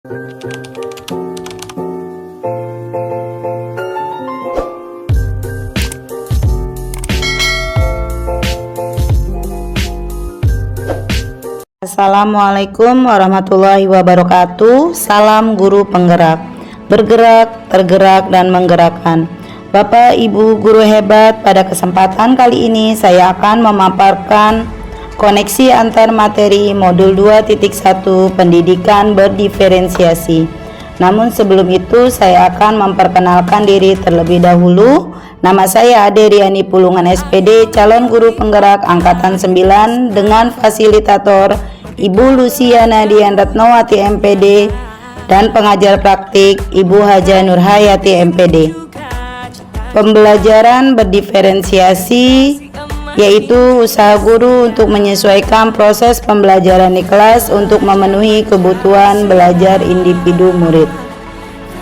Assalamualaikum warahmatullahi wabarakatuh. Salam guru penggerak, bergerak, tergerak, dan menggerakkan. Bapak Ibu guru hebat, pada kesempatan kali ini saya akan memaparkan koneksi antar materi modul 2.1 pendidikan berdiferensiasi. Namun sebelum itu saya akan memperkenalkan diri terlebih dahulu. Nama saya Ade Riani Pulungan SPD, calon guru penggerak angkatan 9 dengan fasilitator Ibu Luciana Dian Ratnawati MPD dan pengajar praktik Ibu Haja Nurhayati MPD. Pembelajaran berdiferensiasi yaitu usaha guru untuk menyesuaikan proses pembelajaran di kelas untuk memenuhi kebutuhan belajar individu murid.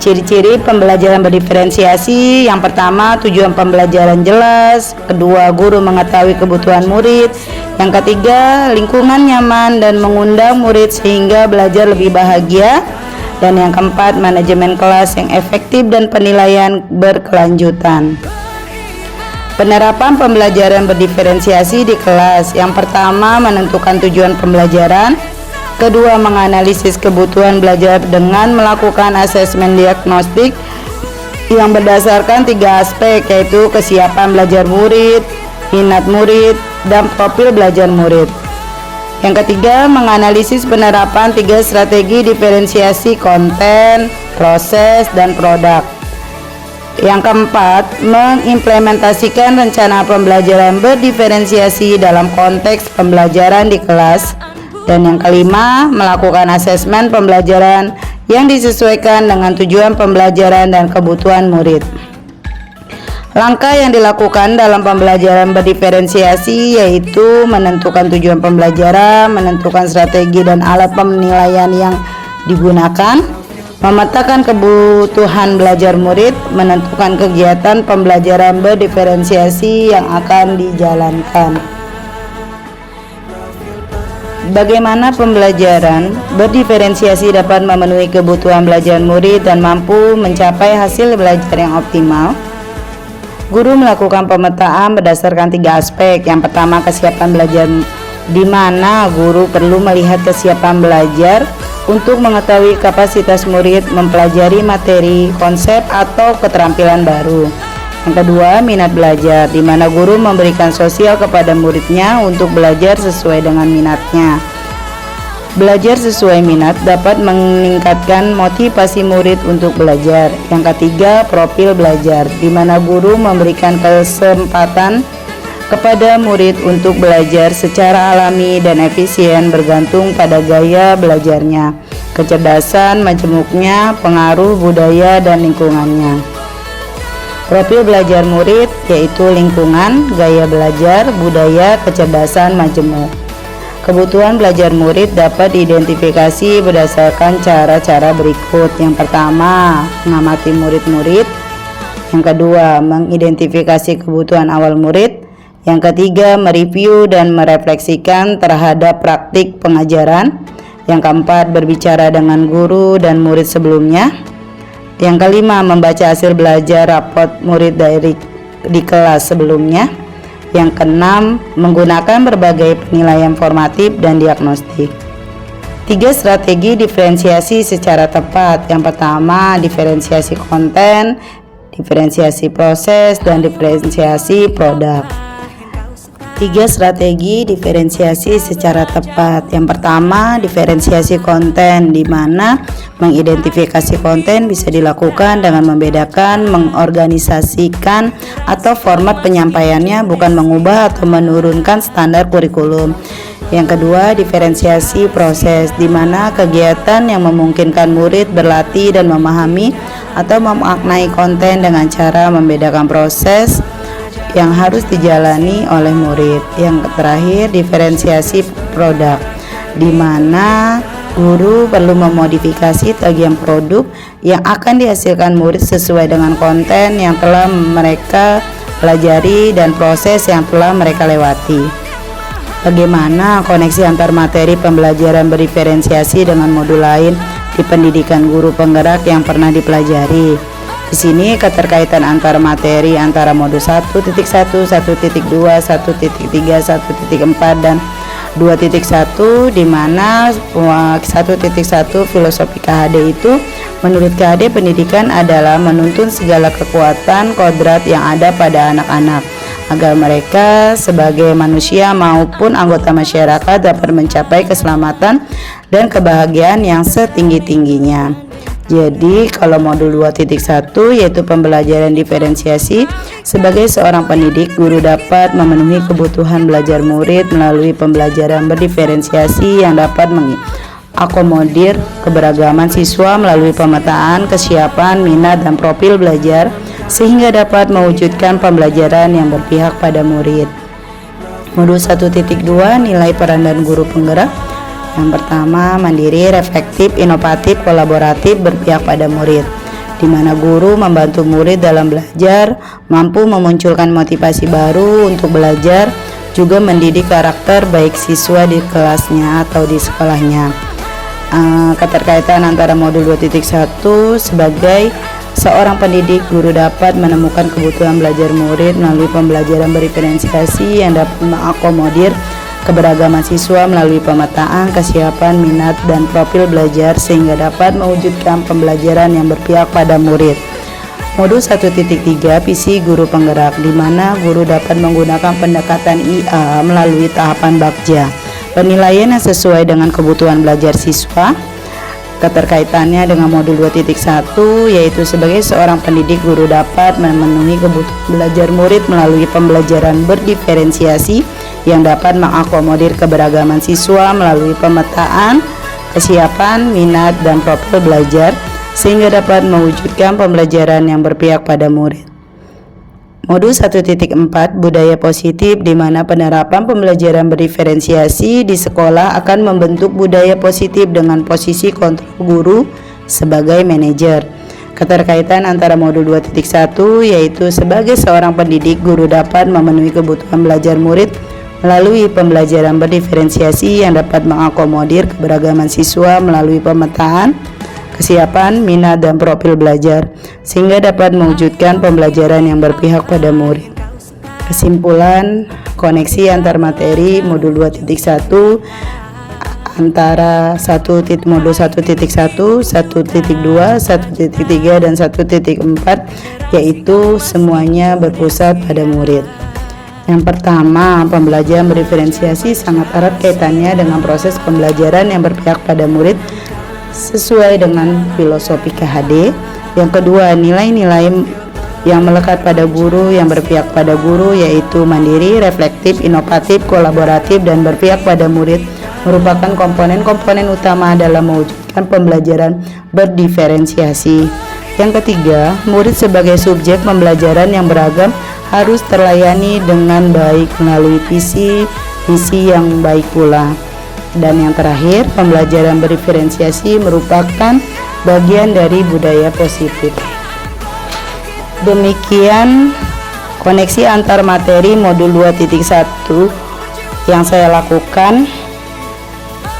Ciri-ciri pembelajaran berdiferensiasi: yang pertama, tujuan pembelajaran jelas; kedua, guru mengetahui kebutuhan murid; yang ketiga, lingkungan nyaman dan mengundang murid sehingga belajar lebih bahagia; dan yang keempat, manajemen kelas yang efektif dan penilaian berkelanjutan. Penerapan pembelajaran berdiferensiasi di kelas: yang pertama, menentukan tujuan pembelajaran; kedua, menganalisis kebutuhan belajar dengan melakukan asesmen diagnostik yang berdasarkan 3 aspek, yaitu kesiapan belajar murid, minat murid, dan profil belajar murid. Yang ketiga, menganalisis penerapan 3 strategi diferensiasi konten, proses, dan produk. Yang keempat, mengimplementasikan rencana pembelajaran berdiferensiasi dalam konteks pembelajaran di kelas. Dan yang kelima, melakukan asesmen pembelajaran yang disesuaikan dengan tujuan pembelajaran dan kebutuhan murid. Langkah yang dilakukan dalam pembelajaran berdiferensiasi yaitu menentukan tujuan pembelajaran, menentukan strategi dan alat penilaian yang digunakan, memetakan kebutuhan belajar murid, menentukan kegiatan pembelajaran berdiferensiasi yang akan dijalankan. Bagaimana pembelajaran berdiferensiasi dapat memenuhi kebutuhan belajar murid dan mampu mencapai hasil belajar yang optimal? Guru melakukan pemetaan berdasarkan 3 aspek. Yang pertama, kesiapan belajar, di mana guru perlu melihat kesiapan belajar untuk mengetahui kapasitas murid mempelajari materi, konsep, atau keterampilan baru. Yang kedua, minat belajar, di mana guru memberikan sosial kepada muridnya untuk belajar sesuai dengan minatnya. Belajar sesuai minat dapat meningkatkan motivasi murid untuk belajar. Yang ketiga, profil belajar, di mana guru memberikan kesempatan kepada murid untuk belajar secara alami dan efisien bergantung pada gaya belajarnya, kecerdasan majemuknya, pengaruh budaya dan lingkungannya. Profil belajar murid yaitu lingkungan, gaya belajar, budaya, kecerdasan majemuk. Kebutuhan belajar murid dapat diidentifikasi berdasarkan cara-cara berikut. Yang pertama, mengamati murid-murid. Yang kedua, mengidentifikasi kebutuhan awal murid. Yang ketiga, mereview dan merefleksikan terhadap praktik pengajaran. Yang keempat, berbicara dengan guru dan murid sebelumnya. Yang kelima, membaca hasil belajar raport murid di kelas sebelumnya. Yang keenam, menggunakan berbagai penilaian formatif dan diagnostik. 3 strategi diferensiasi secara tepat. Yang pertama, diferensiasi konten, diferensiasi proses, dan diferensiasi produk. 3 strategi diferensiasi secara tepat. Yang pertama, diferensiasi konten, di mana mengidentifikasi konten bisa dilakukan dengan membedakan, mengorganisasikan, atau format penyampaiannya, bukan mengubah atau menurunkan standar kurikulum. Yang kedua, diferensiasi proses, di mana kegiatan yang memungkinkan murid berlatih dan memahami atau memaknai konten dengan cara membedakan proses yang harus dijalani oleh murid. Yang terakhir, diferensiasi produk, di mana guru perlu memodifikasi bagian produk yang akan dihasilkan murid sesuai dengan konten yang telah mereka pelajari dan proses yang telah mereka lewati. Bagaimana koneksi antar materi pembelajaran berdiferensiasi dengan modul lain di pendidikan guru penggerak yang pernah dipelajari. Di sini keterkaitan antara materi antara modul 1.1, 1.2, 1.3, 1.4 dan 2.1, di mana 1.1 filosofi KHD itu menurut KHD pendidikan adalah menuntun segala kekuatan kodrat yang ada pada anak-anak agar mereka sebagai manusia maupun anggota masyarakat dapat mencapai keselamatan dan kebahagiaan yang setinggi-tingginya. Jadi kalau modul 2.1 yaitu pembelajaran diferensiasi, sebagai seorang pendidik, guru dapat memenuhi kebutuhan belajar murid melalui pembelajaran berdiferensiasi yang dapat mengakomodir keberagaman siswa melalui pemetaan kesiapan, minat, dan profil belajar sehingga dapat mewujudkan pembelajaran yang berpihak pada murid. Modul 1.2 nilai peran dan guru penggerak. Yang pertama, mandiri, reflektif, inovatif, kolaboratif, berpihak pada murid, di mana guru membantu murid dalam belajar, mampu memunculkan motivasi baru untuk belajar, juga mendidik karakter baik siswa di kelasnya atau di sekolahnya. Keterkaitan antara modul 2.1, sebagai seorang pendidik, guru dapat menemukan kebutuhan belajar murid melalui pembelajaran berdiferensiasi yang dapat mengakomodir keberagaman siswa melalui pemetaan kesiapan, minat, dan profil belajar sehingga dapat mewujudkan pembelajaran yang berpihak pada murid. Modul 1.3 visi guru penggerak, di mana guru dapat menggunakan pendekatan IA melalui tahapan Bagja, penilaian yang sesuai dengan kebutuhan belajar siswa. Keterkaitannya dengan modul 2.1 yaitu sebagai seorang pendidik, guru dapat memenuhi kebutuhan belajar murid melalui pembelajaran berdiferensiasi yang dapat mengakomodir keberagaman siswa melalui pemetaan kesiapan, minat, dan profil belajar sehingga dapat mewujudkan pembelajaran yang berpihak pada murid. Modul 1.4 budaya positif, di mana penerapan pembelajaran berdiferensiasi di sekolah akan membentuk budaya positif dengan posisi kontrol guru sebagai manajer. Keterkaitan antara modul 2.1 yaitu sebagai seorang pendidik, guru dapat memenuhi kebutuhan belajar murid melalui pembelajaran berdiferensiasi yang dapat mengakomodir keberagaman siswa melalui pemetaan kesiapan, minat, dan profil belajar sehingga dapat mewujudkan pembelajaran yang berpihak pada murid. Kesimpulan, koneksi antar materi modul 2.1 antara modul 1.1, 1.2, 1.3, dan 1.4 yaitu semuanya berpusat pada murid. Yang pertama, pembelajaran berdiferensiasi sangat erat kaitannya dengan proses pembelajaran yang berpihak pada murid sesuai dengan filosofi KHD. Yang kedua, nilai-nilai yang melekat pada guru yang berpihak pada guru yaitu mandiri, reflektif, inovatif, kolaboratif, dan berpihak pada murid merupakan komponen-komponen utama dalam mewujudkan pembelajaran berdiferensiasi. Yang ketiga, murid sebagai subjek pembelajaran yang beragam harus terlayani dengan baik melalui visi yang baik pula. Dan yang terakhir, pembelajaran berdiferensiasi merupakan bagian dari budaya positif. Demikian koneksi antar materi modul 2.1 yang saya lakukan.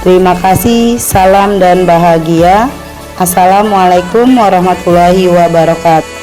Terima kasih, salam dan bahagia. Assalamualaikum warahmatullahi wabarakatuh.